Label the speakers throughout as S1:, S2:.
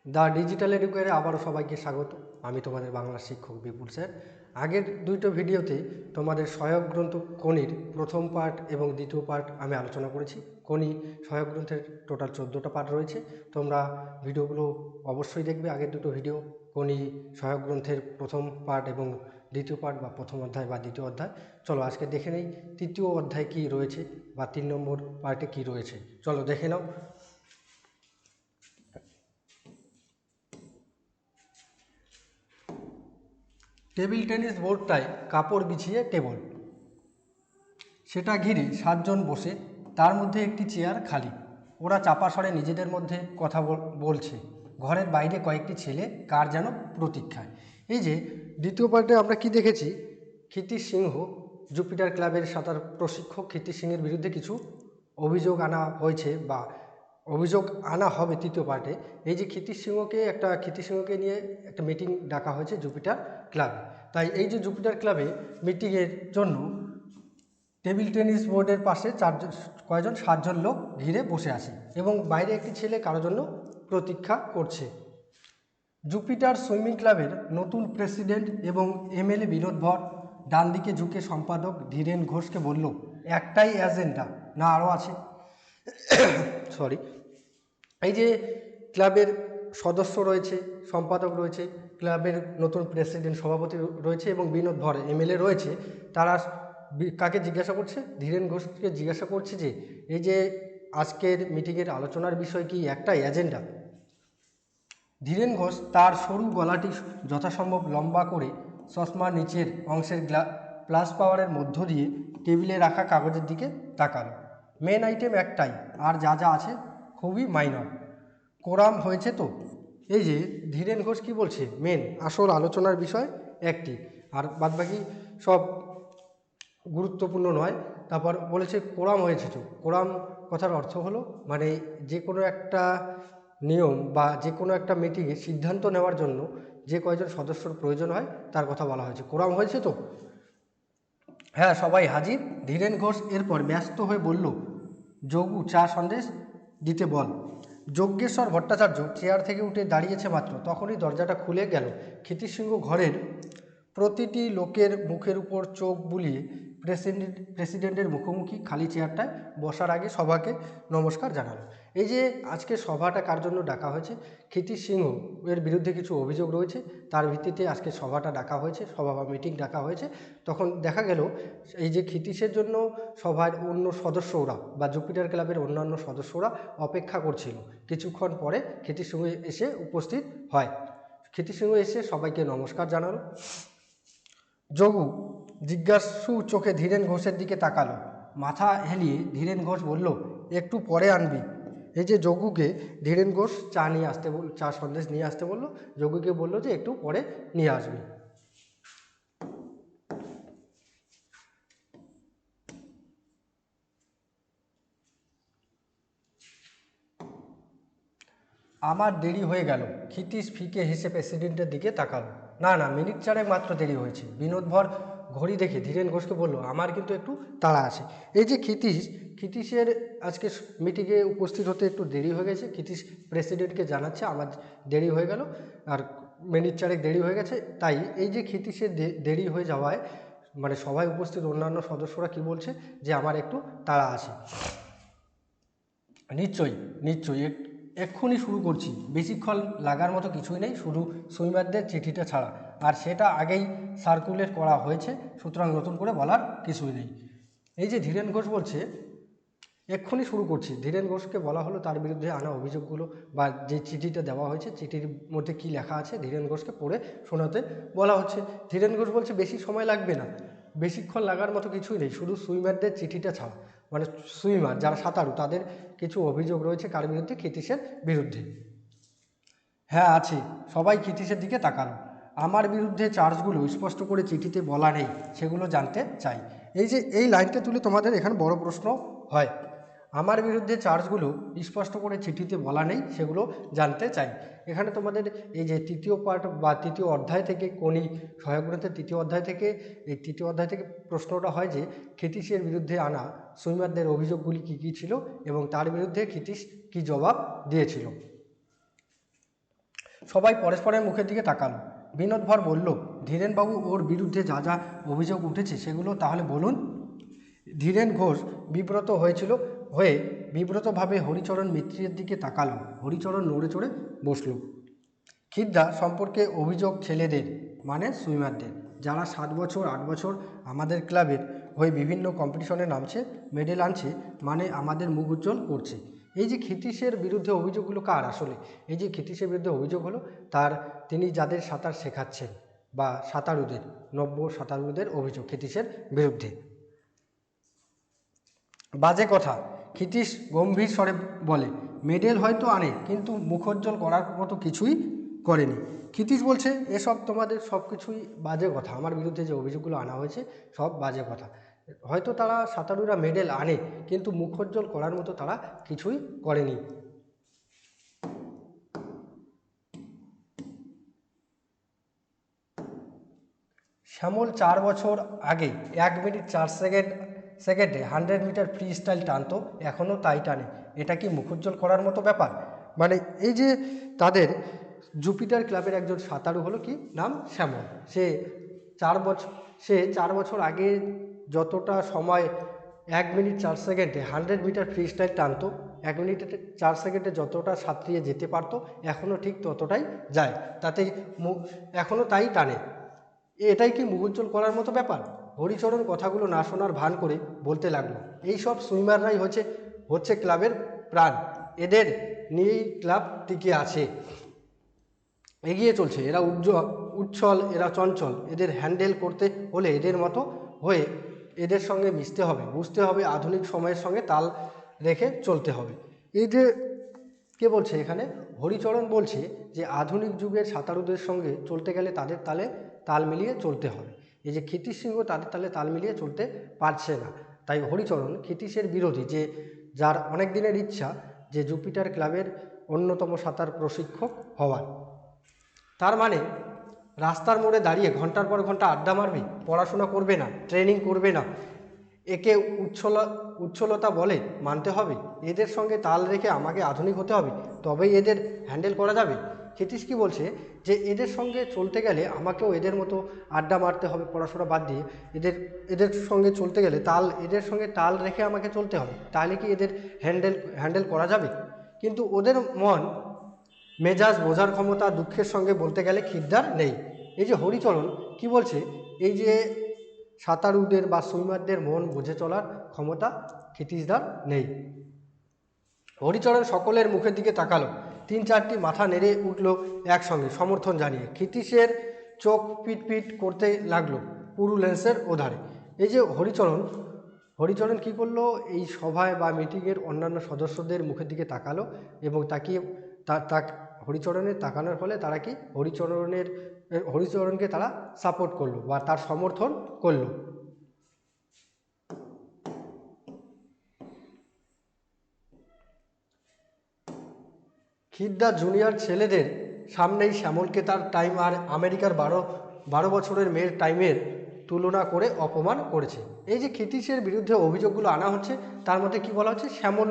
S1: The digital এডুকেয়ারে আবারও সবাইকে স্বাগত। আমি তোমাদের বাংলা শিক্ষক বিপুল স্যার। আগের দুটো ভিডিওতে তোমাদের সহায়ক গ্রন্থ কোনির প্রথম পার্ট এবং দ্বিতীয় পার্ট আমি আলোচনা করেছি। কোনি সহায়ক গ্রন্থের টোটাল 14টা পার্ট রয়েছে, তোমরা ভিডিওগুলো অবশ্যই দেখবে। আগের দুটো ভিডিও কোনি সহায়ক গ্রন্থের প্রথম পার্ট এবং দ্বিতীয় পার্ট বা প্রথম অধ্যায় বা দ্বিতীয় অধ্যায়। চলো আজকে দেখে নেই তৃতীয় অধ্যায় কী রয়েছে বা 3 নম্বর পার্টে কী রয়েছে। চলো দেখে নাও। টেবিল টেনিস বোর্ডটায় কাপড় বিছিয়ে টেবল, সেটা ঘিরে 7 জন বসে, তার মধ্যে একটি চেয়ার খালি। ওরা চাপা স্বরে নিজেদের মধ্যে কথা বলছে। ঘরের বাইরে কয়েকটি ছেলে কার যেন প্রতীক্ষায়। এই যে দ্বিতীয় পার্টে আমরা কি দেখেছি, ক্ষিতিশ সিংহ, জুপিটার ক্লাবের সাঁতার প্রশিক্ষক ক্ষিতিশ সিংহের বিরুদ্ধে কিছু অভিযোগ আনা হয়েছে বা অভিযোগ আনা হবে তৃতীয় পার্টে। এই যে ক্ষিতিশ সিংহকে নিয়ে একটা মিটিং ডাকা হয়েছে জুপিটার ক্লাবে। তাই এই যে জুপিটার ক্লাবে মিটিংয়ের জন্য টেবিল টেনিস বোর্ডের পাশে 7 জন লোক ঘিরে বসে আছে এবং বাইরে একটি ছেলে কারোর জন্য প্রতীক্ষা করছে। জুপিটার সুইমিং ক্লাবের নতুন প্রেসিডেন্ট এবং এমএলএ বিনোদ ভর ডান দিকে ঝুঁকে সম্পাদক ধীরেন ঘোষকে বলল, একটাই এজেন্ডা না আরও আছে? সরি, এই যে ক্লাবের সদস্য রয়েছে, সম্পাদক রয়েছে, ক্লাবের নতুন প্রেসিডেন্ট সভাপতি রয়েছে এবং বিনোদ ভর এমএলএ রয়েছে, তারা কাকে জিজ্ঞাসা করছে? ধীরেন ঘোষকে জিজ্ঞাসা করছে যে এই যে আজকের মিটিংয়ের আলোচনার বিষয় কি একটাই এজেন্ডা? ধীরেন ঘোষ তার সরু গলাটি যথাসম্ভব লম্বা করে চশমার নিচের অংশের প্লাস পাওয়ারের মধ্য দিয়ে টেবিলে রাখা কাগজের দিকে তাকালো। মেন আইটেম একটাই, আর যা যা আছে খুবই মাইনর। কোরাম হয়েছে তো? এই যে ধীরেন ঘোষ কি বলছে, মেন আসল আলোচনার বিষয় একটি, আর বাদবাকি সব গুরুত্বপূর্ণ নয়। তারপর বলেছে কোরাম হয়েছে তো। কোরাম কথার অর্থ হলো মানে যে কোনো একটা নিয়ম বা যে কোনো একটা মিটিংয়ে সিদ্ধান্ত নেওয়ার জন্য যে কয়জন সদস্যর প্রয়োজন হয় তার কথা বলা হয়েছে। কোরাম হয়েছে তো? হ্যাঁ, সবাই হাজির। ধীরেন ঘোষ এরপর ব্যস্ত হয়ে বলল, যোগু চা সন্দেশ দিতে বল। যজ্ঞেশ্বর ভট্টাচার্য চেয়ার থেকে উঠে দাঁড়িয়েছে মাত্র, তখনই দরজাটা খুলে গেল। ক্ষিতিশ সিংহ ঘরের প্রতিটি লোকের মুখের উপর চোখ বুলিয়ে প্রেসিডেন্টের মুখোমুখি খালি চেয়ারটায় বসার আগে সভাকে নমস্কার জানালো। এই যে আজকে সভাটা কার জন্য ডাকা হয়েছে, ক্ষিতিশ সিংহ এর বিরুদ্ধে কিছু অভিযোগ রয়েছে, তার ভিত্তিতে আজকে সভাটা ডাকা হয়েছে, সভা বা মিটিং ডাকা হয়েছে। তখন দেখা গেল এই যে ক্ষিতিশের জন্য সভার অন্য সদস্যরা বা জুপিটার ক্লাবের অন্যান্য সদস্যরা অপেক্ষা করছিল। কিছুক্ষণ পরে ক্ষিতিশ সিংহ এসে উপস্থিত হয়। ক্ষিতিশ সিংহ এসে সবাইকে নমস্কার জানালো। যোগু জিজ্ঞাসু চোখে ধীরেন ঘোষের দিকে তাকালো। মাথা হেলিয়ে ধীরেন ঘোষ বলল, একটু পরে আনবি। এই যে যোগুকে ধীরেন ঘোষ চা সন্দেশ নিয়ে আসতে বলল। যোগুকে বলল যে একটু পরে নিয়ে আসবি। আমার দেরি হয়ে গেল। ক্ষিতিশ ফিকে হেসে প্রেসিডেন্টের দিকে তাকালো। না না, মিনিট চারেক মাত্র দেরি হয়েছে। বিনোদ ভর ঘড়ি দেখে ধীরেন ঘোষকে বলল, আমার কিন্তু একটু তাড়া আছে। এই যে ক্ষিতিশের আজকে মিটিংয়ে উপস্থিত হতে একটু দেরি হয়ে গেছে। ক্ষিতিশ প্রেসিডেন্টকে জানাচ্ছে আমার দেরি হয়ে গেল, আর মিনিট চারেক দেরি হয়ে গেছে। তাই এই যে ক্ষিতিশের দেরি হয়ে যাওয়ায় মানে সভায় উপস্থিত অন্যান্য সদস্যরা কি বলছে যে আমার একটু তাড়া আছে। নিশ্চয়ই নিশ্চয়ই, এক্ষুনি শুরু করছি। বেশিক্ষণ লাগার মতো কিছুই নেই, শুধু সুইমারদের চিঠিটা ছাড়া, আর সেটা আগেই সার্কুলেট করা হয়েছে, সুতরাং নতুন করে বলার কিছুই নেই। এই যে ধীরেন ঘোষ বলছে এক্ষুনি শুরু করছি। ধীরেন ঘোষকে বলা হলো তার বিরুদ্ধে আনা অভিযোগগুলো বা যে চিঠিটা দেওয়া হয়েছে চিঠির মধ্যে কি লেখা আছে ধীরেন ঘোষকে পড়ে শোনাতে বলা হচ্ছে। ধীরেন ঘোষ বলছে বেশি সময় লাগবে না, বেশিক্ষণ লাগার মতো কিছুই নেই, শুধু সুইমারদের চিঠিটা ছাড়া। মানে সুইমার যারা সাঁতারু তাদের কিছু অভিযোগ রয়েছে কার বিরুদ্ধে? ক্ষিতিশের বিরুদ্ধে। হ্যাঁ আছে। সবাই ক্ষিতিশের দিকে তাকালো। আমার বিরুদ্ধে চার্জগুলো স্পষ্ট করে চিঠিতে বলা নেই, সেগুলো জানতে চাই। এই যে এই লাইনটা তুলে তোমাদের এখানে বড় প্রশ্ন হয়। আমার বিরুদ্ধে চার্জগুলো স্পষ্ট করে চিঠিতে বলা নেই, সেগুলো জানতে চাই। এখানে তোমাদের এই যে তৃতীয় পার্ট বা তৃতীয় অধ্যায় থেকে কোনি সহায়ক গ্রন্থের তৃতীয় অধ্যায় থেকে প্রশ্নটা হয় যে ক্ষিতিশের বিরুদ্ধে আনা সুইমারদের অভিযোগগুলি কী ছিল এবং তার বিরুদ্ধে ক্ষিতিশ কী জবাব দিয়েছিল। সবাই পরস্পরের মুখের দিকে তাকালো। বিনোদভর বলল, ধীরেনবাবু, ওর বিরুদ্ধে যা যা অভিযোগ উঠেছে সেগুলো তাহলে বলুন। ধীরেন ঘোষ বিব্রতভাবে হরিচরণ মিত্রের দিকে তাকালো। হরিচরণ নড়ে চড়ে বসল। খিদ্দা সম্পর্কে অভিযোগ ছেলেদের, মানে সুইমারদের, যারা 7 বছর 8 বছর আমাদের ক্লাবের হয়ে বিভিন্ন কম্পিটিশনে নামছে, মেডেল আনছে, মানে আমাদের মুখ উজ্জ্বল করছে। এই যে ক্ষিতীশের বিরুদ্ধে অভিযোগগুলো কার আসলে? এই যে ক্ষিতীশের বিরুদ্ধে অভিযোগ হলো তিনি যাদের সাঁতার শেখাচ্ছেন বা সাঁতারুদের, নব্য সাঁতারুদের অভিযোগ ক্ষিতীশের বিরুদ্ধে। বাজে কথা, ক্ষিতীশ গম্ভীর স্বরে বলে, মেডেল হয়তো আনে, কিন্তু মুখোজ্জ্বল করার মতো কিছুই করেনি। ক্ষিতীশ বলছে, এসব তোমাদের সব কিছুই বাজে কথা, আমার বিরুদ্ধে যে অভিযোগগুলো আনা হয়েছে সব বাজে কথা। হয়তো তারা সাঁতারুরা মেডেল আনে, কিন্তু মুখোজ্জ্বল করার মতো তারা কিছুই করেনি। শ্যামল 4 বছর আগে 1 মিনিট 4 সেকেন্ডে 100 মিটার ফ্রি স্টাইল টানতো, এখনও তাই টানে। এটা কি মুখোজ্জ্বল করার মতো ব্যাপার? মানে এই যে তাদের জুপিটার ক্লাবের একজন সাঁতারু হলো, কি নাম, শ্যামল। সে 4 বছর আগে যতটা সময় 1 মিনিট 4 সেকেন্ডে 100 মিটার ফ্রি স্টাইল টানতো, 1 মিনিট 4 সেকেন্ডে যতটা সাঁতরিয়ে যেতে পারতো, এখনও ঠিক ততটাই যায়, তাতে এখনও তাই টানে। এটাই কি মুখোজ্জ্বল করার মতো ব্যাপার? হরিচরণ কথাগুলো না শোনার ভান করে বলতে লাগলো, এইসব সুইমাররাই হচ্ছে ক্লাবের প্রাণ, এদের নিয়েই ক্লাব টিকে আছে, এগিয়ে চলছে। এরা উচ্ছল, এরা চঞ্চল, এদের হ্যান্ডেল করতে হলে এদের মতো হয়ে এদের সঙ্গে মিশতে হবে, বুঝতে হবে, আধুনিক সময়ের সঙ্গে তাল রেখে চলতে হবে। এই যে কে বলছে এখানে? হরিচরণ বলছে যে আধুনিক যুগের সাঁতারুদের সঙ্গে চলতে গেলে তাদের তালে তাল মিলিয়ে চলতে হবে। এই যে ক্ষিতীশ সিংহ তাদের তালে তাল মিলিয়ে চলতে পারছে না, তাই হরিচরণ ক্ষিতীশের বিরোধী, যার অনেক দিনের ইচ্ছা যে জুপিটার ক্লাবের অন্যতম সাঁতার প্রশিক্ষক হওয়ার। তার মানে রাস্তার মোড়ে দাঁড়িয়ে ঘন্টার পর ঘন্টা আড্ডা মারবে, পড়াশোনা করবে না, ট্রেনিং করবে না, একে উচ্ছলতা বলে মানতে হবে? এদের সঙ্গে তাল রেখে আমাকে আধুনিক হতে হবে, তবেই এদের হ্যান্ডেল করা যাবে? ক্ষিতীশ কি বলছে যে এদের সঙ্গে চলতে গেলে আমাকেও এদের মতো আড্ডা মারতে হবে, পড়াশোনা বাদ দিয়ে এদের সঙ্গে চলতে গেলে এদের সঙ্গে তাল রেখে আমাকে চলতে হবে, তাহলে কি এদের হ্যান্ডেল করা যাবে? কিন্তু ওদের মন মেজাজ বোঝার ক্ষমতা দুঃখের সঙ্গে বলতে গেলে খিদ্দার নেই। এই যে হরিচরণ কি বলছে, এই যে সাঁতারুদের বা সুইমারদের মন বুঝে চলার ক্ষমতা ক্ষিতীশদার নেই। হরিচরণ সকলের মুখের দিকে তাকালো, 3-4টি মাথা নেড়ে উঠল একসঙ্গে সমর্থন জানিয়ে। ক্ষিতীশের চোখ পিটপিট করতে লাগলো পুরু লেন্সের ওধারে। এই যে হরিচরণ কি করলো, এই সভায় বা মিটিংয়ের অন্যান্য সদস্যদের মুখের দিকে তাকালো এবং তাকিয়ে হরিচরণের তাকানোর ফলে তারা কি হরিচরণকে তারা সাপোর্ট করলো বা তার সমর্থন করলো। খিদ্দা জুনিয়র ছেলেদের সামনেই শ্যামলকে তার টাইম আর আমেরিকার 12 বছরের মেয়ের টাইমের তুলনা করে অপমান করেছে। এই যে ক্ষিতীশের বিরুদ্ধে অভিযোগগুলো আনা হচ্ছে, তার মধ্যে কি বলা হচ্ছে, শ্যামল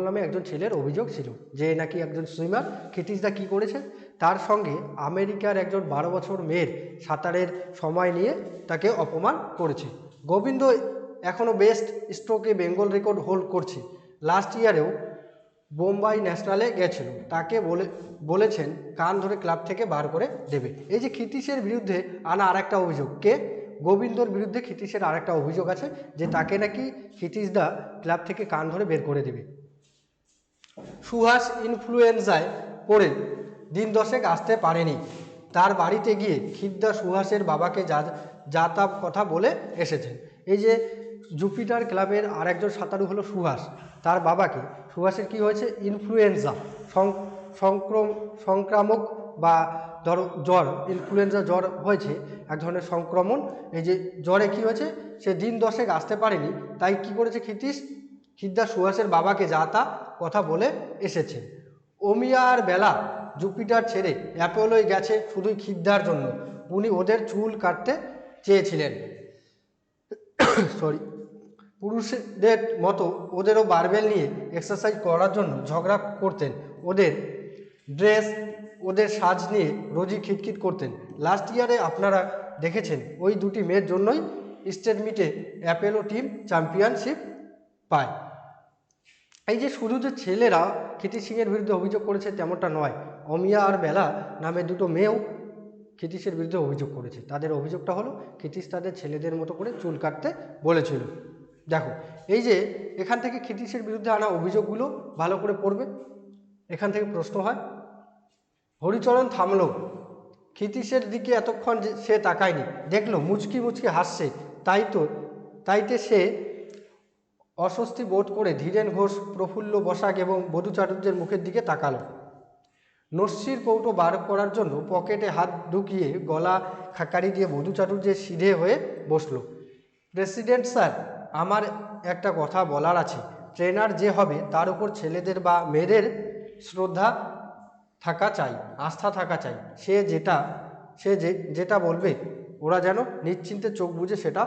S1: নামে একজন ছেলের অভিযোগ ছিল যে নাকি একজন সুইমার। ক্ষিতীশদা কি করেছে, তার সঙ্গে আমেরিকার একজন 12 বছর মেয়ের সাঁতারের সময় নিয়ে তাকে অপমান করেছে। গোবিন্দ এখনও বেস্ট স্ট্রোকে বেঙ্গল রেকর্ড হোল্ড করছে, লাস্ট ইয়ারেও বোম্বাই ন্যাশনালে গেছিল, তাকে বলেছেন কান ধরে ক্লাব থেকে বার করে দেবে। এই যে ক্ষিতীশের বিরুদ্ধে আনা আরেকটা অভিযোগ, গোবিন্দর বিরুদ্ধে ক্ষিতীশের আরেকটা অভিযোগ আছে যে তাকে নাকি ক্ষিতীশদা ক্লাব থেকে কান ধরে বের করে দেবে। সুহাস ইনফ্লুয়েঞ্জায় পড়ে দিন 10 আসতে পারেনি, তার বাড়িতে গিয়ে খিদ্দা সুহাসের বাবাকে যা তা কথা বলে এসেছেন। এই যে জুপিটার ক্লাবের আরেকজন সাঁতারু হলো সুহাস, তার বাবাকে, সুহাসের কি হয়েছে, ইনফ্লুয়েঞ্জা সংক্রামক বা ধরো জ্বর, ইনফ্লুয়েঞ্জা জ্বর হয়েছে, এক ধরনের সংক্রমণ। এই যে জ্বরে কি হয়েছে, সে দিন 10 আসতে পারেনি, তাই কি করেছে খিদ্দা সুহাসের বাবাকে যা তা কথা বলে এসেছে। অমিয়া আর বেলা জুপিটার ছেড়ে অ্যাপোলোয় গেছে শুধুই খিদ্দার জন্য, উনি ওদের চুল কাটতে চেয়েছিলেন। পুরুষদের মতো ওদেরও বারবেল নিয়ে এক্সারসাইজ করার জন্য ঝগড়া করতেন, ওদের ড্রেস, ওদের সাজ নিয়ে রোজই খিটখিট করতেন। লাস্ট ইয়ারে আপনারা দেখেছেন ওই দুটি মেয়ের জন্যই স্টেট মিটে অ্যাপেলো টিম চ্যাম্পিয়নশিপ পায়। এই যে শুধু যে ছেলেরা ক্ষিতি সিংয়ের বিরুদ্ধে অভিযোগ করেছে তেমনটা নয়, অমিয়া আর বেলা নামে দুটো মেয়েও ক্ষিতীশের বিরুদ্ধে অভিযোগ করেছে। তাদের অভিযোগটা হলো ক্ষিতীশ তাদের ছেলেদের মতো করে চুল কাটতে বলেছিল। দেখো এই যে এখান থেকে ক্ষিতীশের বিরুদ্ধে আনা অভিযোগগুলো ভালো করে পড়বে। এখান থেকে প্রশ্ন হয়, হরিচরণ থামলো, ক্ষিতীশের দিকে এতক্ষণ সে তাকায়নি, দেখলো মুচকি মুচকি হাসছে, তাইতে সে অস্বস্তি বোধ করে ধীরেন ঘোষ, প্রফুল্ল বসাক এবং বধূ চাটুর্যের মুখের দিকে তাকালো। নস্যির কৌটো বার করার জন্য পকেটে হাত ঢুকিয়ে গলা খাকারি দিয়ে বধূ চাটুর্যের সিধে হয়ে বসল। প্রেসিডেন্ট স্যার, আমার একটা কথা বলার আছে। ট্রেনার যে হবে তার উপর ছেলেদের বা মেয়েদের শ্রদ্ধা থাকা চাই, আস্থা থাকা চাই। সে যেটা বলবে ওরা যেন নিশ্চিন্তে চোখ বুজে সেটা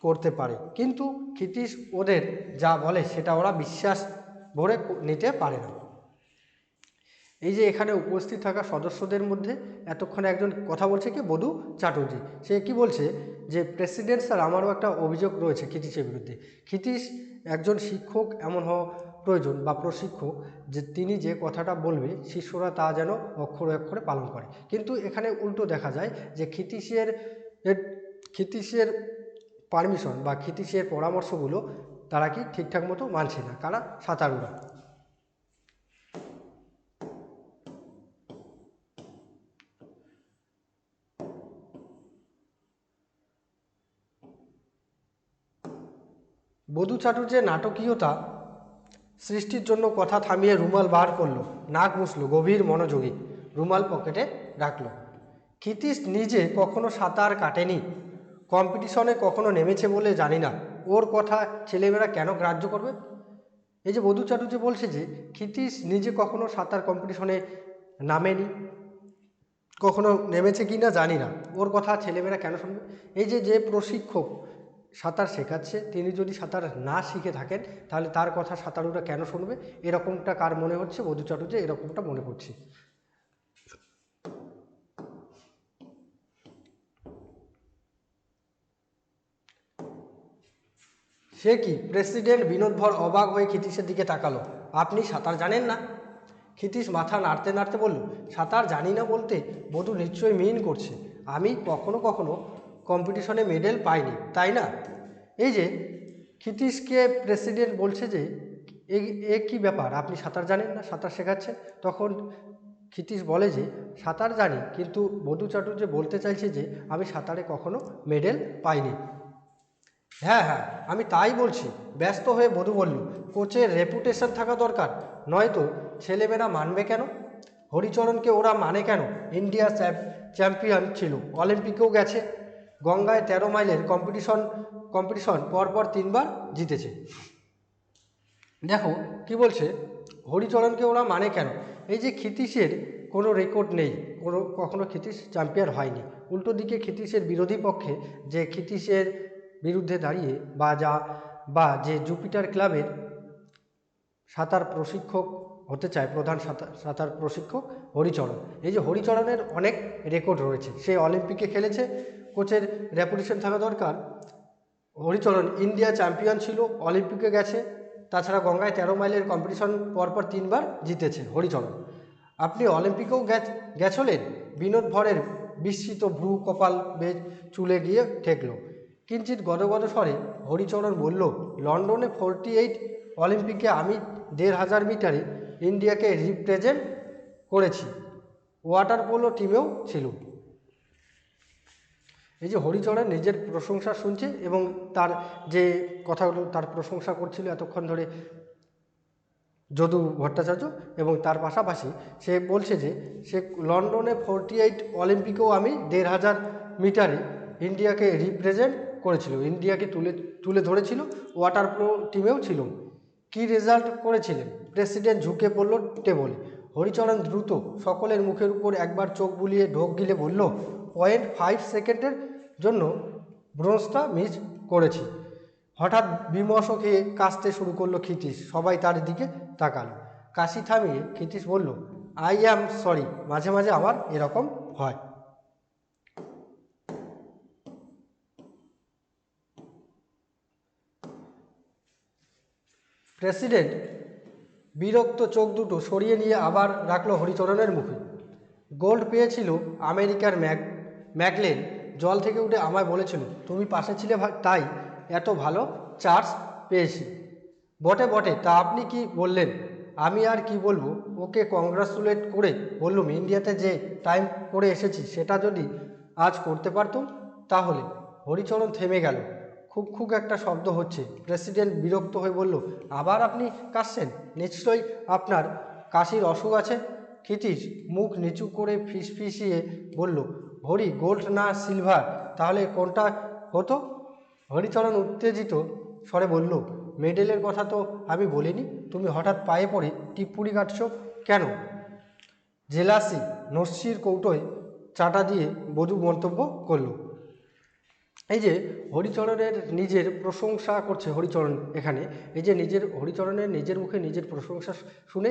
S1: করতে পারে, কিন্তু ক্ষিতীশ ওদের যা বলে সেটা ওরা বিশ্বাস ভরে নিতে পারে না। এই যে এখানে উপস্থিত থাকা সদস্যদের মধ্যে এতক্ষণে একজন কথা বলছে কি, বধূ চাটুর্যী। সে কি বলছে যে প্রেসিডেন্ট স্যার, আমারও একটা অভিযোগ রয়েছে ক্ষিতীশের বিরুদ্ধে। ক্ষিতীশ একজন শিক্ষক এমন হওয়া প্রয়োজন বা প্রশিক্ষক যে তিনি যে কথাটা বলবে শিষ্যরা তা যেন অক্ষরে অক্ষরে পালন করে। কিন্তু এখানে উল্টো দেখা যায় যে ক্ষিতীশের পারমিশন বা ক্ষিতীশের পরামর্শগুলো তারা কি ঠিকঠাক মতো মানছে না, কারা? সাঁতারুরা। বধূ চাটুর্যের নাটকীয়তা সৃষ্টির জন্য কথা থামিয়ে রুমাল বার করলো, নাক মুছল, গভীর মনোযোগী, রুমাল পকেটে রাখল। ক্ষিতীশ নিজে কখনো সাঁতার কাটেনি, কম্পিটিশনে কখনো নেমেছে বলে জানি না, ওর কথা ছেলেমেয়েরা কেন গ্রাহ্য করবে? এই যে বধূ চাটুর্য বলছে যে ক্ষিতীশ নিজে কখনো সাঁতার কম্পিটিশনে নামেনি, কখনো নেমেছে কি না জানি না, ওর কথা ছেলেমেয়েরা কেন শুনবে? এই যে প্রশিক্ষক সাঁতার শেখাচ্ছে তিনি যদি সাঁতার না শিখে থাকেন তাহলে তার কথা সাঁতারুরা কেন শুনবে? এরকমটা কার মনে হচ্ছে? বধূ চাটুর্য এরকমটা মনে করছে। সে কি? প্রেসিডেন্ট বিনোদ ভর অবাক হয়ে ক্ষিতীশের দিকে তাকালো। আপনি সাঁতার জানেন না? ক্ষিতীশ মাথা নাড়তে নাড়তে বলল, সাঁতার জানি না বলতে বধূ নিশ্চয়ই মিন করছে, আমি কখনো কখনো কম্পিটিশনে মেডেল পাইনি, তাই না? এই যে ক্ষিতীশকে প্রেসিডেন্ট বলছে যে এ কী ব্যাপার, আপনি সাঁতার জানেন না, সাঁতার শেখাচ্ছেন? তখন ক্ষিতীশ বলে যে সাঁতার জানি, কিন্তু বধূ চাটুর্য বলতে চাইছে যে আমি সাঁতারে কখনো মেডেল পাইনি। হ্যাঁ হ্যাঁ, আমি তাই বলছি, ব্যস্ত হয়ে বধূ বলল। কোচের রেপুটেশন থাকা দরকার, নয়তো ছেলেমেয়েরা মানবে কেন? হরিচরণকে ওরা মানে কেন? ইন্ডিয়া চ্যাম্পিয়ন ছিল, অলিম্পিকেও গেছে, গঙ্গায় 13 মাইলের কম্পিটিশন পরপর 3 বার জিতেছে। দেখো কি বলছে, হরিচরণকে ওরা মানে কেন? এই যে ক্ষিতীশের কোনো রেকর্ড নেই, কখনো ক্ষিতীশ চ্যাম্পিয়ন হয়নি। উল্টো দিকে ক্ষিতীশের বিরোধী পক্ষে যে ক্ষিতীশের বিরুদ্ধে দাঁড়িয়ে বা যে জুপিটার ক্লাবের সাঁতার প্রশিক্ষক হতে চায়, প্রধান সাঁতার প্রশিক্ষক হরিচরণ। এই যে হরিচরণের অনেক রেকর্ড রয়েছে, সে অলিম্পিকে খেলেছে, কোচের রেপুটেশন থাকা দরকার। হরিচরণ ইন্ডিয়া চ্যাম্পিয়ন ছিল, অলিম্পিকে গেছে, তাছাড়া গঙ্গায় 13 মাইলের কম্পিটিশন পরপর 3 বার জিতেছে হরিচরণ। আপনি অলিম্পিকেও গেছলেন? বিনোদ ভরের বিস্মিত ভ্রু কপাল বেশ চুলে গিয়ে ঠেকল। কিঞ্চিত গদগদ স্বরে হরিচরণ বলল, লন্ডনে 48 অলিম্পিকে আমি 1500 মিটারে ইন্ডিয়াকে রিপ্রেজেন্ট করেছি, ওয়াটার পোলো টিমেও ছিল। এই যে হরিচরণ নিজের প্রশংসা শুনছে এবং তার যে কথাগুলো তার প্রশংসা করছিল এতক্ষণ ধরে যদু ভট্টাচার্য, এবং তার পাশাপাশি সে বলছে যে সে লন্ডনে 48 অলিম্পিকেও আমি 1500 মিটারে ইন্ডিয়াকে রিপ্রেজেন্ট করেছিল, ইন্ডিয়াকে তুলে ধরেছিল, ওয়াটার পোলো টিমেও ছিল। কি রেজাল্ট করেছিলেন? প্রেসিডেন্ট ঝুঁকে পড়ল টেবলে। হরিচরণ দ্রুত সকলের মুখের উপর একবার চোখ বুলিয়ে ঢোক গিলে বলল, 0.5 সেকেন্ডের জন্য ব্রোঞ্জটা মিস করেছি। হঠাৎ বিমর্ষ খেয়ে কাশতে শুরু করলো ক্ষিতীশ, সবাই তার দিকে তাকালো। কাশি থামিয়ে ক্ষিতীশ বলল, আই অ্যাম সরি, মাঝে মাঝে আমার এরকম হয়। প্রেসিডেন্ট বিরক্ত চোখ দুটো সরিয়ে নিয়ে আবার রাখলো হরিচরণের মুখে। গোল্ড পেয়েছিল আমেরিকার ম্যাকলেন জল থেকে উঠে আমায় বলেছিল তুমি পাশে ছিলে তাই এত ভালো চার্জ পেয়েছি। বটে বটে, তা আপনি কি বললেন? আমি আর কি বলবো, ওকে কংগ্রাচুলেট করে বললুম ইন্ডিয়াতে যে টাইম করে এসেছি সেটা যদি আজ করতে পারতুম তাহলে। হরিচরণ থেমে গেল। খুব খুব একটা শব্দ হচ্ছে। প্রেসিডেন্ট বিরক্ত হয়ে বলল, আবার আপনি কাশছেন? নিশ্চয়ই আপনার কাশির অসুখ আছে। ক্ষিতীশ মুখ নিচু করে ফিসফিসিয়ে বলল, হরি, গোল্ড না সিলভার, তাহলে কোনটা হতো? হরিচরণ উত্তেজিত স্বরে বলল, মেডেলের কথা তো আমি বলিনি। তুমি হঠাৎ পায়ে পড়ে টিপ্পুরি কাটছ কেন? জেলাসি, নস্যির কৌটোয় চাটা দিয়ে বধূ মন্তব্য করল। এই যে হরিচরণের নিজের প্রশংসা করছে হরিচরণ এখানে, এই যে হরিচরণের নিজের মুখে নিজের প্রশংসা শুনে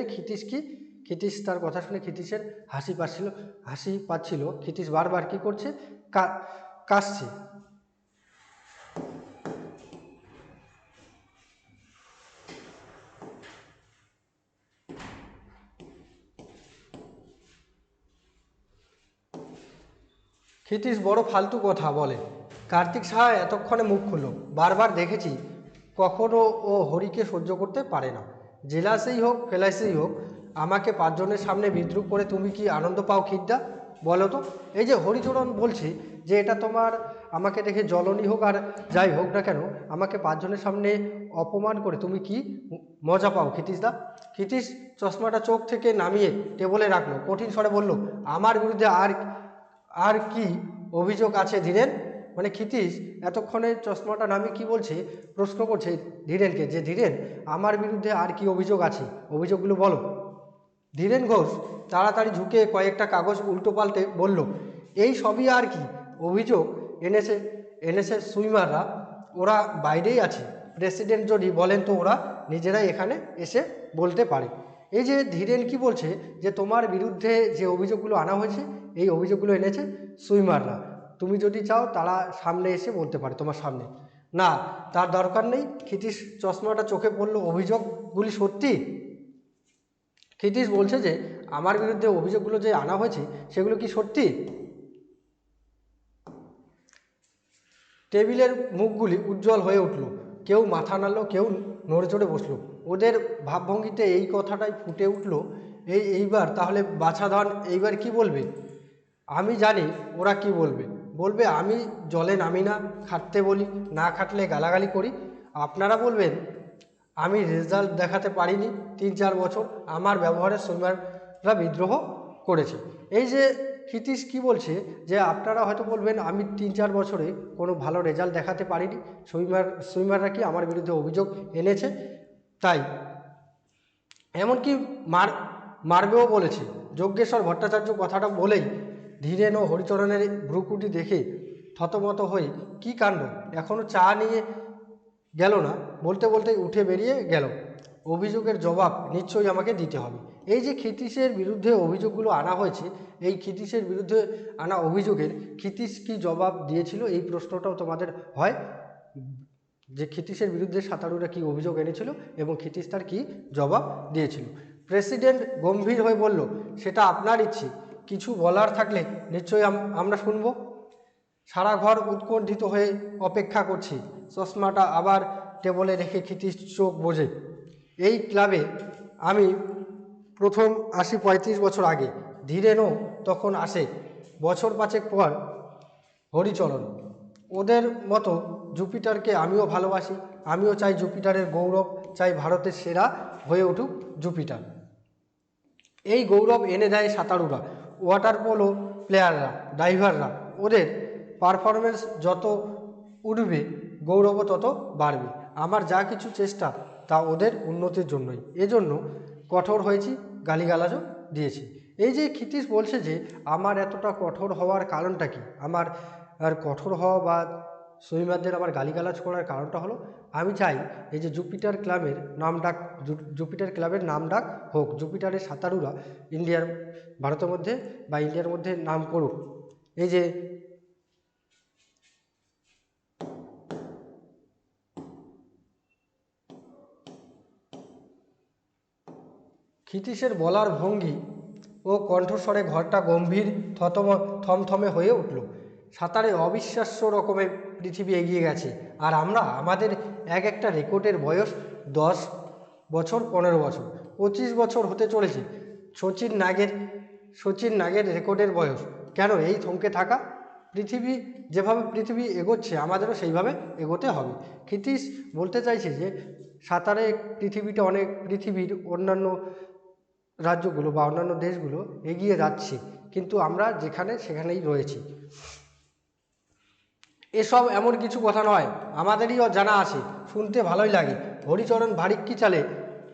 S1: ক্ষিতীশ তার কথা শুনে ক্ষিতীশের হাসি পাচ্ছিল। ক্ষিতীশ বারবার কি করছে, কাশছে। ক্ষিতীশ বড় ফালতু কথা বলে। কার্তিক সাহা এতক্ষণে মুখ খুলল। বারবার দেখেছি কখনো ও হরিকে সহ্য করতে পারে না। জেলাসেই হোক ফেলাইসেই হোক, আমাকে পাঁচজনের সামনে বিদ্রুপ করে তুমি কি আনন্দ পাও খিদ্দা, বলো তো? এই যে হরিচরণ বলছে যে এটা তোমার, আমাকে দেখে জ্বলনি হোক আর যাই হোক না কেন, আমাকে পাঁচজনের সামনে অপমান করে তুমি কি মজা পাও ক্ষিতীশদা? ক্ষিতীশ চশমাটা চোখ থেকে নামিয়ে টেবলে রাখলো, কঠিন স্বরে বলল, আমার বিরুদ্ধে আর কি অভিযোগ আছে ধীরেন? মানে ক্ষিতীশ এতক্ষণে চশমাটা নামিয়ে কি বলছে, প্রশ্ন করছে ধীরেনকে যে ধীরেন, আমার বিরুদ্ধে আর কি অভিযোগ আছে, অভিযোগগুলো বলো। ধীরেন ঘোষ তাড়াতাড়ি ঝুঁকে কয়েকটা কাগজ উল্টো পাল্টে বলল, এই সবই আর কি অভিযোগ এনেছে সুইমাররা, ওরা বাইরেই আছে। প্রেসিডেন্ট যদি বলেন তো ওরা নিজেরাই এখানে এসে বলতে পারে। এই যে ধীরেন কি বলছে যে তোমার বিরুদ্ধে যে অভিযোগগুলো আনা হয়েছে এই অভিযোগগুলো এনেছে সুইমাররা, তুমি যদি চাও তারা সামনে এসে বলতে পারে তোমার সামনে। না, তার দরকার নেই। ক্ষিতীশ চশমাটা চোখে পড়ল, অভিযোগগুলি সত্যি? ক্ষিতীশ বলছে যে আমার বিরুদ্ধে অভিযোগগুলো যে আনা হয়েছে সেগুলো কি সত্যি? টেবিলের মুখগুলি উজ্জ্বল হয়ে উঠল। কেউ মাথা নাড়ল, কেউ নড়েচড়ে বসলো। ওদের ভাবভঙ্গিতে এই কথাটাই ফুটে উঠল, এইবার তাহলে বাছাধন এইবার কি বলবে? আমি জানি ওরা কি বলবে আমি জলে নামি না, খাটতে বলি, না খাটলে গালাগালি করি। আপনারা বলবেন আমি রেজাল্ট দেখাতে পারিনি 3-4 বছর, আমার ব্যবহারের সুইমাররা বিদ্রোহ করেছে। এই যে ক্ষিতীশ কি বলছে যে আপনারা হয়তো বলবেন আমি 3-4 বছরে কোনো ভালো রেজাল্ট দেখাতে পারিনি, সুইমাররা কি আমার বিরুদ্ধে অভিযোগ এনেছে তাই, এমনকি মারবেও বলেছে। যজ্ঞেশ্বর ভট্টাচার্য কথাটা বলেই ধীরেন ও হরিচরণের ভ্রুকুটি দেখে থতমত হয়ে কি কাণ্ড, এখনও চা নিয়ে গেল না, বলতে বলতে উঠে বেরিয়ে গেল। অভিযোগের জবাব নিশ্চয়ই আমাকে দিতে হবে। এই যে ক্ষিতীশের বিরুদ্ধে অভিযোগগুলো আনা হয়েছে, এই ক্ষিতীশের বিরুদ্ধে আনা অভিযোগের ক্ষিতীশ কি জবাব দিয়েছিল, এই প্রশ্নটাও তোমাদের হয় যে ক্ষিতীশের বিরুদ্ধে সাঁতারুরা কি অভিযোগ এনেছিল এবং ক্ষিতীশ তার কী জবাব দিয়েছিল। প্রেসিডেন্ট গম্ভীর হয়ে বলল, সেটা আপনার ইচ্ছে, কিছু বলার থাকলে নিশ্চয়ই আমরা শুনব। সারা ঘর উৎকণ্ঠিত হয়ে অপেক্ষা করছি। চশমাটা আবার টেবলে রেখে ক্ষিতীশ চোখ বোঝে। এই ক্লাবে আমি প্রথম আসি 35 বছর আগে, ধীরেনও তখন আসে। বছর 5 পর হরিচরণ। ওদের মতো জুপিটারকে আমিও ভালোবাসি, আমিও চাই জুপিটারের গৌরব, চাই ভারতের সেরা হয়ে উঠুক জুপিটার। এই গৌরব এনে দেয় সাঁতারুরা, ওয়াটার পোলো প্লেয়াররা, ডাইভাররা। ওদের পারফরমেন্স যত উঠবে গৌরবও তত বাড়বে। আমার যা কিছু চেষ্টা তা ওদের উন্নতির জন্যই, এজন্য কঠোর হয়েছি, গালিগালাজও দিয়েছি। এই যে ক্ষিতীশ বলছে যে আমার এতটা কঠোর হওয়ার কারণটা কি, আমার আর কঠোর হওয়া বা সুইমারদের আবার গালিগালাজ করার কারণটা হলো আমি চাই এই যে জুপিটার ক্লাবের নাম ডাক হোক, জুপিটারের সাঁতারুরা ভারতের মধ্যে বা ইন্ডিয়ার মধ্যে নাম করুক। এই যে ক্ষিতীশের বলার ভঙ্গি ও কণ্ঠস্বরে ঘরটা গম্ভীর থমথমে হয়ে উঠল। সাঁতারে অবিশ্বাস্য রকমের পৃথিবী এগিয়ে গেছে, আর আমরা আমাদের একটা রেকর্ডের বয়স 10 বছর, 15 বছর, 25 বছর হতে চলেছে। সচিন নাগের রেকর্ডের বয়স কেন এই থমকে থাকা? যেভাবে পৃথিবী এগোচ্ছে আমাদেরও সেইভাবে এগোতে হবে। ক্ষিতীশ বলতে চাইছে যে সাঁতারে পৃথিবীর অন্যান্য রাজ্যগুলো বা অন্যান্য দেশগুলো এগিয়ে যাচ্ছে, কিন্তু আমরা সেখানেই রয়েছি। এসব এমন কিছু কথা নয়, আমাদেরইও জানা আছে, শুনতে ভালোই লাগে। হরিচরণ ভারিক্কি চালে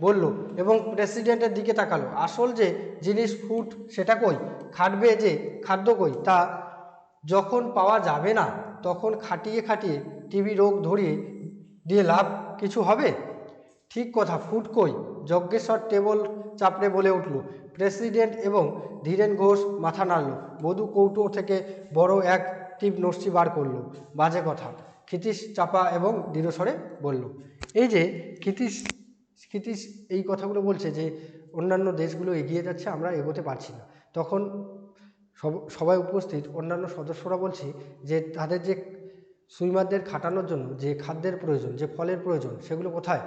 S1: বলল এবং প্রেসিডেন্টের দিকে তাকালো। আসল যে জিনিস ফুড সেটা কই? খাটবে যে খাদ্য কই? তা যখন পাওয়া যাবে না তখন খাটিয়ে টিবি রোগ ধরিয়ে দিয়ে লাভ কিছু হবে? ঠিক কথা, ফুড কই? যজ্ঞেশ্বর টেবল চাপড়ে বলে উঠল। প্রেসিডেন্ট এবং ধীরেন ঘোষ মাথা নাড়ল। বধূ কৌটো থেকে বড় এক টিপ নস্যি বার করলো। বাজে কথা, ক্ষিতীশ চাপা এবং দৃঢ়স্বরে বলল। এই যে ক্ষিতীশ এই কথাগুলো বলছে যে অন্যান্য দেশগুলো এগিয়ে যাচ্ছে, আমরা এগোতে পারছি না। তখন সবাই উপস্থিত অন্যান্য সদস্যরা বলছে যে তাদের যে সুইমারদের খাটানোর জন্য যে খাদ্যের প্রয়োজন, যে ফলের প্রয়োজন, সেগুলো কোথায়?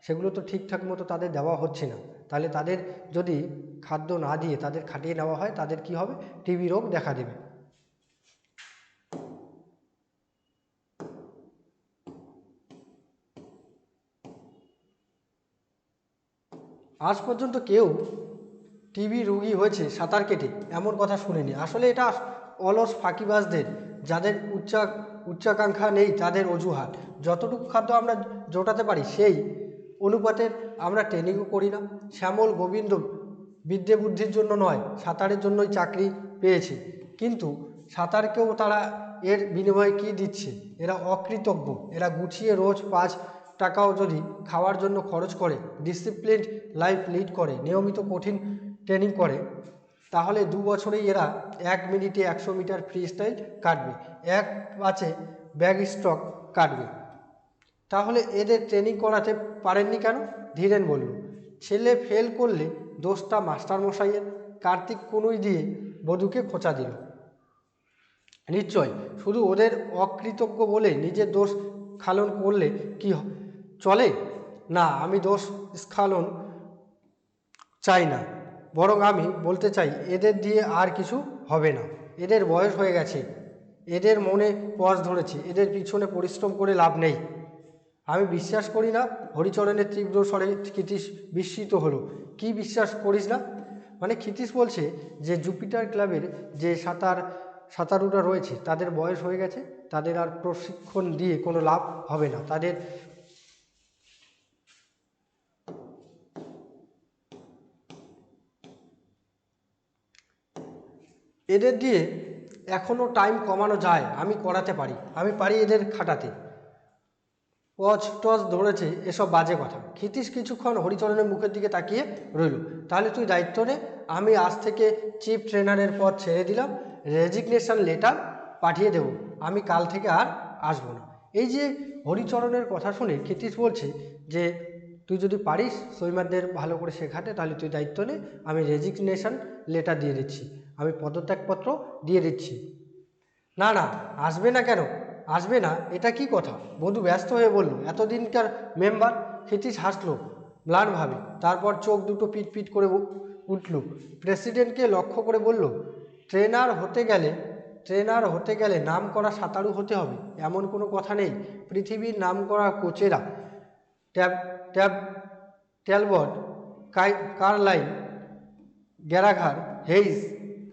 S1: সেগুলো তো ঠিকঠাক মতো তাদের দেওয়া হচ্ছে না। তাহলে তাদের যদি খাদ্য না দিয়ে তাদের খাটিয়ে নেওয়া হয়, তাদের কি হবে? টিবি রোগ দেখা দেবে। আজ পর্যন্ত কেউ টিবি রোগী হয়েছে সাঁতার কেটে এমন কথা শুনিনি। আসলে এটা অলস ফাঁকিবাজদের, যাদের উচ্চাকাঙ্ক্ষা নেই, তাদের অজুহাত। যতটুকু খাদ্য আমরা জোটাতে পারি সেই অনুপাতে আমরা ট্রেনিংও করি না। শ্যামল গোবিন্দ বিদ্যে বুদ্ধির জন্য নয়, সাঁতারের জন্যই চাকরি পেয়েছে, কিন্তু সাঁতারকেও তারা এর বিনিময়ে কী দিচ্ছে? এরা অকৃতজ্ঞ। এরা গুছিয়ে রোজ 5 টাকাও যদি খাওয়ার জন্য খরচ করে, ডিসিপ্লিনড লাইফ লিড করে, নিয়মিত কঠিন ট্রেনিং করে, তাহলে 2 বছরেই এরা 1 মিনিটে 100 মিটার ফ্রি স্টাইল কাটবে, 1 বাচে ব্যাগ স্ট্রোক কাটবে। তাহলে এদের ট্রেনিং করাতে পারেননি কেন? ধীরেন বলল। ছেলে ফেল করলে দোষটা মাস্টারমশাইয়ের। কার্তিক কুনুই দিয়ে বধূকে খোঁচা দিল। নিশ্চয় শুধু ওদের অকৃতজ্ঞ বলে নিজের দোষ স্খালন করলে কি চলে? না, আমি দোষ স্খালন চাই না, বরং আমি বলতে চাই এদের দিয়ে আর কিছু হবে না। এদের বয়স হয়ে গেছে, এদের মনে পজ ধরেছে, এদের পিছনে পরিশ্রম করে লাভ নেই। আমি বিশ্বাস করি না। হরিচরণের তীব্র স্বরে ক্ষিতীশ বিস্মিত হলো। কি বিশ্বাস করিস না? মানে ক্ষিতীশ বলছে যে জুপিটার ক্লাবের যে সাঁতারুরা রয়েছে তাদের বয়স হয়ে গেছে, তাদের আর প্রশিক্ষণ দিয়ে কোনো লাভ হবে না। এদের দিয়ে এখনও টাইম কমানো যায়, আমি করাতে পারি, আমি পারি এদের খাটাতে। টস ধরেছে এসব বাজে কথা। ক্ষিতীশ কিছুক্ষণ হরিচরণের মুখের দিকে তাকিয়ে রইল। তাহলে তুই দায়িত্ব নে, আমি আজ থেকে চিফ ট্রেনারের পদ ছেড়ে দিলাম, রেজিগনেশন লেটার পাঠিয়ে দেব, আমি কাল থেকে আর আসবো না। এই যে হরিচরণের কথা শুনে ক্ষিতীশ বলছে যে তুই যদি পারিস সুইমারদের ভালো করে শেখাতে, তাহলে তুই দায়িত্ব নে, আমি রেজিগনেশন লেটার দিয়ে দিচ্ছি, আমি পদত্যাগপত্র দিয়ে দিচ্ছি। না না, আসবে না কেন? আসবে না এটা কি কথা? বধূ ব্যস্ত হয়ে বলল। এতদিনকার মেম্বার। ক্ষিতীশ হাসল ম্লানভাবে, তারপর চোখ দুটো পিট করে উঠল। প্রেসিডেন্টকে লক্ষ্য করে বলল, ট্রেনার হতে গেলে নাম করা সাঁতারু হতে হবে এমন কোনো কথা নেই। পৃথিবীর নাম করা কোচেরা, ট্যালবট, কার্লাইল, গ্যারাঘার, হেইস,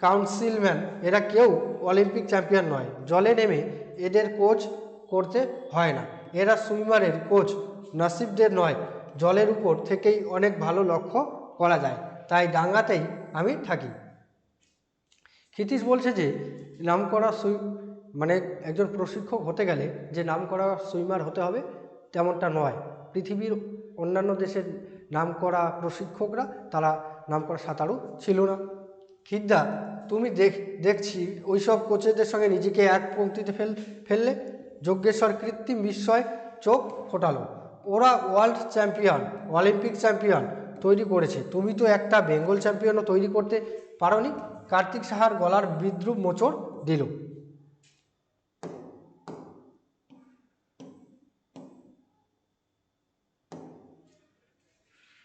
S1: কাউন্সিলম্যান, এরা কেউ অলিম্পিক চ্যাম্পিয়ন নয়। জলে নেমে এদের কোচ করতে হয় না। এরা সুইমারের কোচ নসিবদের নয়। জলের উপর থেকেই অনেক ভালো লক্ষ্য করা যায়, তাই ডাঙ্গাতেই আমি থাকি। ক্ষিতীশ বলছে যে মানে একজন প্রশিক্ষক হতে গেলে যে নামকরা সুইমার হতে হবে তেমনটা নয়। পৃথিবীর অন্যান্য দেশের নামকরা প্রশিক্ষকরা তারা নামকরা সাঁতারু ছিল না। খিদ্দা, তুমি দেখছি ওইসব কোচেদের সঙ্গে নিজেকে এক পংক্তিতে ফেললে। যজ্ঞেশ্বর কৃত্রিম বিস্ময় চোখ ফোটালো। ওরা ওয়ার্ল্ড চ্যাম্পিয়ন, অলিম্পিক চ্যাম্পিয়ন তৈরি করেছে, তুমি তো একটা বেঙ্গল চ্যাম্পিয়নও তৈরি করতে পারোনি। কার্তিক সাহার গলার বিদ্রুপ মোচড় দিল।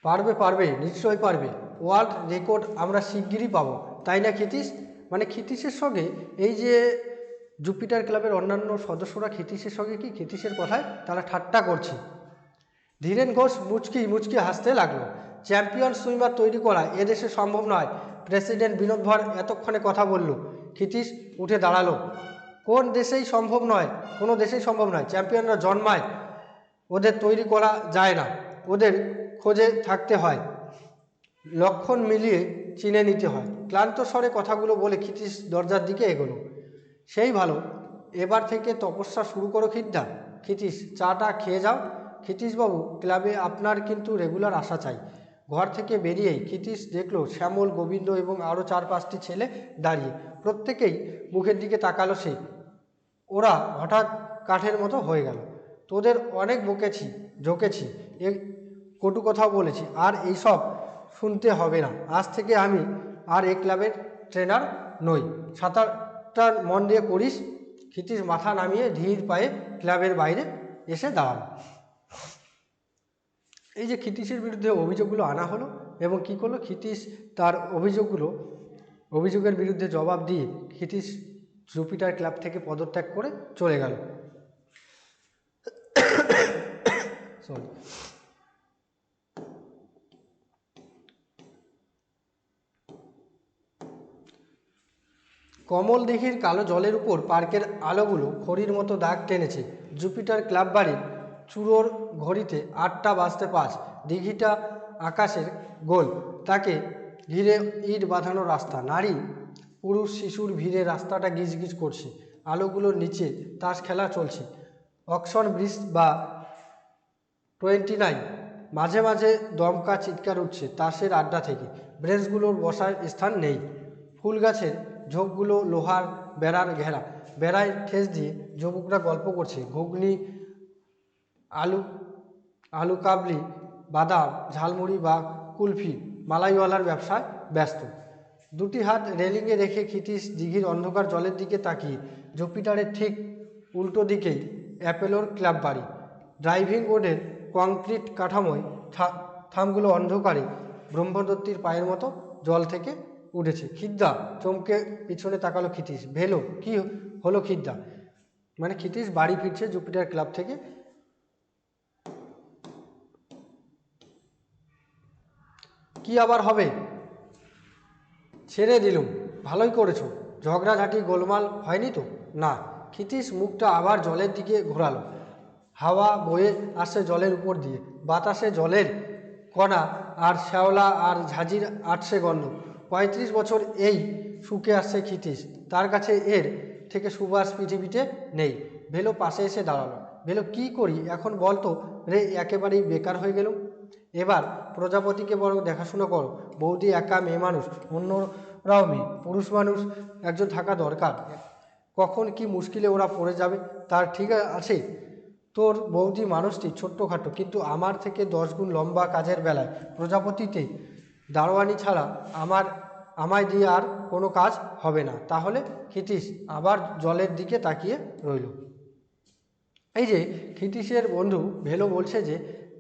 S1: পারবে পারবে, নিশ্চয়ই পারবে। ওয়ার্ল্ড রেকর্ড আমরা শিগগিরই পাবো, তাই না ক্ষিতীশ? মানে ক্ষিতীশের সঙ্গে এই যে জুপিটার ক্লাবের অন্যান্য সদস্যরা ক্ষিতীশের সঙ্গে কি ক্ষিতীশের কথায় তারা ঠাট্টা করছে। ধীরেন ঘোষ মুচকি হাসতে লাগলো। চ্যাম্পিয়ন সুইমার তৈরি করা এদেশে সম্ভব নয়। প্রেসিডেন্ট বিনোদ ভার এতক্ষণে কথা বলল। ক্ষিতীশ উঠে দাঁড়ালো। কোন দেশেই সম্ভব নয়, কোনো দেশেই সম্ভব নয়। চ্যাম্পিয়নরা জন্মায়, ওদের তৈরি করা যায় না, ওদের খোঁজে থাকতে হয়, লক্ষণ মিলিয়ে চিনে নিতে হয়। ক্লান্ত স্বরে কথাগুলো বলে ক্ষিতীশ দরজার দিকে এগোলো। সেই ভালো, এবার থেকে তপস্যা শুরু করো খিদ্দা। ক্ষিতীশ, চাটা খেয়ে যাও। ক্ষিতীশবাবু, ক্লাবে আপনার কিন্তু রেগুলার আসা চাই। ঘর থেকে বেরিয়েই ক্ষিতীশ দেখলো শ্যামল, গোবিন্দ এবং আরও 4-5টি ছেলে দাঁড়িয়ে। প্রত্যেকেই মুখের দিকে তাকালো সে। ওরা হঠাৎ কাঠের মতো হয়ে গেল। তোদের অনেক বকেছি, ঝোঁকেছি, কটু কথাও বলেছি, আর এইসব শুনতে হবে না। আজ থেকে আমি আর এই ক্লাবের ট্রেনার নই। সাঁতারটা মন দিয়ে করিস। ক্ষিতীশ মাথা নামিয়ে ধীর পায়ে ক্লাবের বাইরে এসে দাঁড়ালো। এই যে ক্ষিতীশের বিরুদ্ধে অভিযোগগুলো আনা হলো এবং কী করলো ক্ষিতীশ তার অভিযোগের বিরুদ্ধে জবাব দিয়ে ক্ষিতীশ জুপিটার ক্লাব থেকে পদত্যাগ করে চলে গেল। সরি। কমল দিঘির কালো জলের উপর পার্কের আলোগুলো খড়ির মতো দাগ টেনেছে। জুপিটার ক্লাব বাড়ির চুড়োর ঘড়িতে 8টা বাজতে 5। দিঘিটা আকাশের গোল, তাকে ঘিরে ইট বাঁধানো রাস্তা। নারী পুরুষ শিশুর ভিড়ে রাস্তাটা গিজগিজ করছে। আলোগুলোর নিচে তাস খেলা চলছে। অকশন ব্রিজ বা 29। মাঝে মাঝে দমকা চিৎকার উঠছে তাসের আড্ডা থেকে। ব্রেঞ্চগুলোর বসার স্থান নেই। ফুল গাছের ঝোপগুলো লোহার বেড়ার ঘেরা। বেড়ায় ঠেস দিয়ে যুবকরা গল্প করছে। ঘুগনি, আলু কাবলি, বাদাম, ঝালমুড়ি বা কুলফি মালাইওয়ালার ব্যবসায় ব্যস্ত। দুটি হাত রেলিংয়ে রেখে ক্ষিতীশ দিঘির অন্ধকার জলের দিকে তাকিয়ে। জুপিটারের ঠিক উল্টো দিকেই অ্যাপেলোর ক্লাব বাড়ি। ড্রাইভিং বোর্ডের কংক্রিট কাঠামোয় থামগুলো অন্ধকারে ব্রহ্মদত্তির পায়ের মতো জল থেকে উঠেছে। খিদ্দা, চমকে পিছনে তাকালো ক্ষিতীশ। ভেলো, কি হলো খিদ্দা? মানে ক্ষিতীশ বাড়ি ফিরছে জুপিটার ক্লাব থেকে। কি আবার হবে? ছেড়ে দিলুম, ভালোই করেছো। ঝগড়াঝাঁটি গোলমাল হয়নি তো? না। ক্ষিতীশ মুখটা আবার জলের দিকে ঘোরালো। হাওয়া বয়ে আসছে জলের উপর দিয়ে। বাতাসে জলের কণা আর শ্যাওলা আর ঝাঁঝির আটশে গন্ধ। 35 বছর এই শুকে আসছে ক্ষিতীশ। তার কাছে এর থেকে সুবাস পৃথিবীতে নেই। ভেলো পাশে এসে দাঁড়ালো। ভেলো, কি করি এখন বল তো রে, একেবারেই বেকার হয়ে গেল। এবার প্রজাপতিকে বরং দেখাশুনো করো। বৌদি একা মেয়ে মানুষ, অন্যরাও মেয়ে, পুরুষ মানুষ একজন থাকা দরকার। কখন কি মুশকিলে ওরা পড়ে যাবে তার ঠিক আছে। তোর বৌদি মানুষটি ছোট্টখাটো, কিন্তু আমার থেকে 10 গুণ লম্বা। কাজের বেলায় প্রজাপতিতে দারোয়ানি ছাড়া আমায় দিয়ে আর কোনো কাজ হবে না। তাহলে? ক্ষিতীশ আবার জলের দিকে তাকিয়ে রইল। এই যে ক্ষিতীশের বন্ধু ভেলো বলছে যে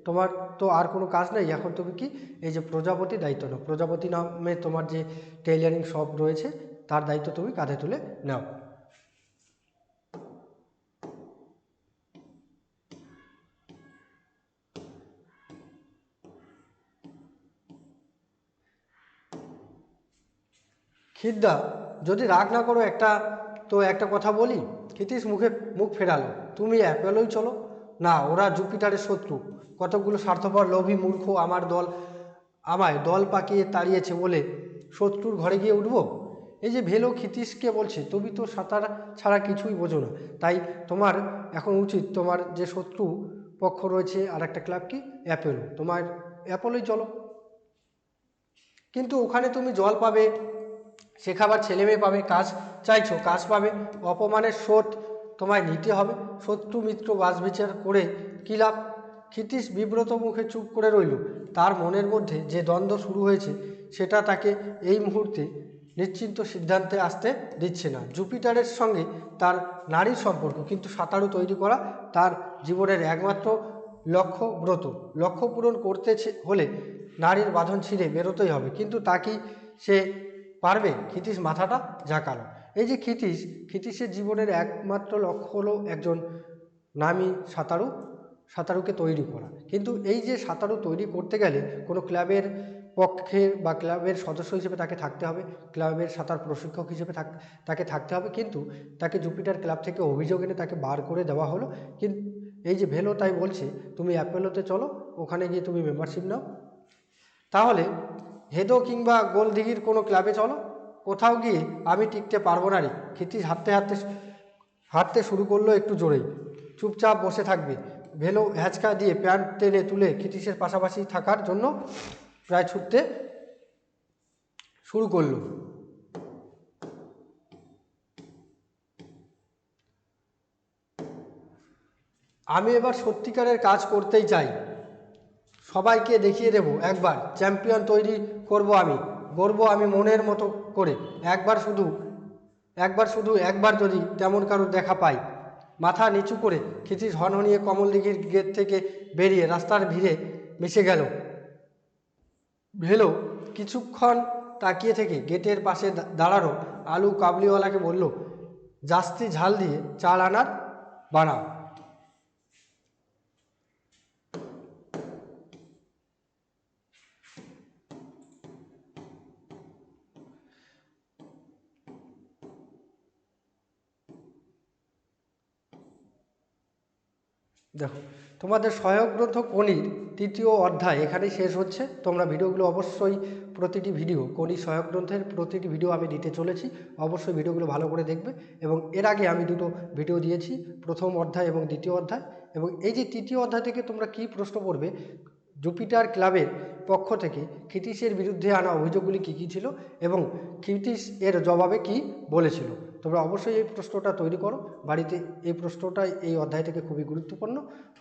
S1: তোমার তো আর কোনো কাজ নেই, এখন তুমি কি এই যে প্রজাপতি দায়িত্ব নাও। প্রজাপতি নামে তোমার যে টেইলারিং শপ রয়েছে তার দায়িত্ব তুমি কাঁধে তুলে নাও। খিদ্দা, যদি রাগ না করো একটা কথা বলি। ক্ষিতীশ মুখ ফেরালো। তুমি অ্যাপেলোই চলো না, ওরা জুপিটারের শত্রু। কতগুলো স্বার্থপর লোভী মূর্খ আমায় দল পাকিয়ে তাড়িয়েছে বলে শত্রুর ঘরে গিয়ে উঠব? এই যে ভেলো ক্ষিতীশকে বলছে তুমি তো সাঁতার ছাড়া কিছুই বোঝো না, তাই তোমার এখন উচিত তোমার যে শত্রু পক্ষ রয়েছে আর একটা ক্লাব কি অ্যাপোলো, তোমার অ্যাপোলোই চলো। কিন্তু ওখানে তুমি জল পাবে, শেখাবার ছেলে মেয়ে পাবে, কাজ চাইছো কাজ পাবে, অপমানের শোধ তোমায় নিতে হবে, শত্রু মিত্র বাছ বিচার করে কী লাভ? ক্ষিতীশ বিব্রত মুখে চুপ করে রইল। তার মনের মধ্যে যে দ্বন্দ্ব শুরু হয়েছে সেটা তাকে এই মুহূর্তে নিশ্চিন্ত সিদ্ধান্তে আসতে দিচ্ছে না। জুপিটারের সঙ্গে তার নারীর সম্পর্ক, কিন্তু সাঁতারু তৈরি করা তার জীবনের একমাত্র লক্ষ্যব্রত। লক্ষ্য পূরণ করতে হলে নারীর বাঁধন ছিঁড়ে বেরোতেই হবে, কিন্তু তা কি সে পারবে? ক্ষিতীশ মাথাটা ঝাঁকালো। এই যে ক্ষিতীশের জীবনের একমাত্র লক্ষ্য হলো একজন নামী সাঁতারুকে তৈরি করা। কিন্তু এই যে সাঁতারু তৈরি করতে গেলে কোনো ক্লাবের পক্ষে বা ক্লাবের সদস্য হিসেবে তাকে থাকতে হবে, ক্লাবের সাঁতার প্রশিক্ষক হিসেবে তাকে থাকতে হবে, কিন্তু তাকে জুপিটার ক্লাব থেকে অভিযোগ এনে তাকে বার করে দেওয়া হলো। কিন্তু এই যে ভেলো তাই বলছে তুমি অ্যাপোলোতে চলো, ওখানে গিয়ে তুমি মেম্বারশিপ নাও। তাহলে হেদো কিংবা গোলদিঘির কোনো ক্লাবে চলো, কোথাও গিয়ে আমি টিকতে পারবো না রে। ক্ষিতীশ হাঁটতে শুরু করলো একটু জোরেই। চুপচাপ বসে থাকবে। ভেলো হ্যাঁচকা দিয়ে প্যান্ট টেনে তুলে ক্ষিতীশের পাশাপাশি থাকার জন্য প্রায় ছুটতে শুরু করলো। আমি এবার সত্যিকারের কাজ করতেই চাই, সবাইকে দেখিয়ে দেব একবার চ্যাম্পিয়ন তৈরি করব আমি, গড়ব আমি মনের মতো করে। একবার যদি তেমন কারোর দেখা পাই। মাথা নিচু করে ক্ষিতীশ হনহনিয়ে কমলদিঘির গেট থেকে বেরিয়ে রাস্তার ভিড়ে মিশে গেল। ভেলো কিছুক্ষণ তাকিয়ে থেকে গেটের পাশে দাঁড়ানো আলু কাবলিওয়ালাকে বলল, জাস্তি ঝাল দিয়ে 4 আনার বানাও। দেখো, তোমাদের সহায়ক গ্রন্থ কোনির 3য় অধ্যায় এখানেই শেষ হচ্ছে। তোমরা ভিডিওগুলো অবশ্যই প্রতিটি ভিডিও কোনির সহায়ক গ্রন্থের প্রতিটি ভিডিও আমি দিতে চলেছি, অবশ্যই ভিডিওগুলো ভালো করে দেখবে। এবং এর আগে আমি 2টো ভিডিও দিয়েছি, প্রথম অধ্যায় এবং 2য় অধ্যায়। এবং এই যে 3য় অধ্যায় থেকে তোমরা কি প্রশ্ন পড়বে, জুপিটার ক্লাবের পক্ষ থেকে ক্ষিতীশের বিরুদ্ধে আনা অভিযোগগুলি কী কী ছিল এবং ক্ষিতীশ এর জবাবে কি বলেছিল। তোমরা অবশ্যই এই প্রশ্নটা তৈরি করো বাড়িতে। এই প্রশ্নটা এই অধ্যায় থেকে খুবই গুরুত্বপূর্ণ।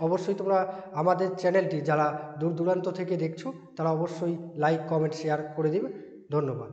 S1: অবশ্যই তোমরা আমাদের চ্যানেলটি যারা দূর দূরান্ত থেকে দেখছো তারা অবশ্যই লাইক কমেন্ট শেয়ার করে দিবে। ধন্যবাদ।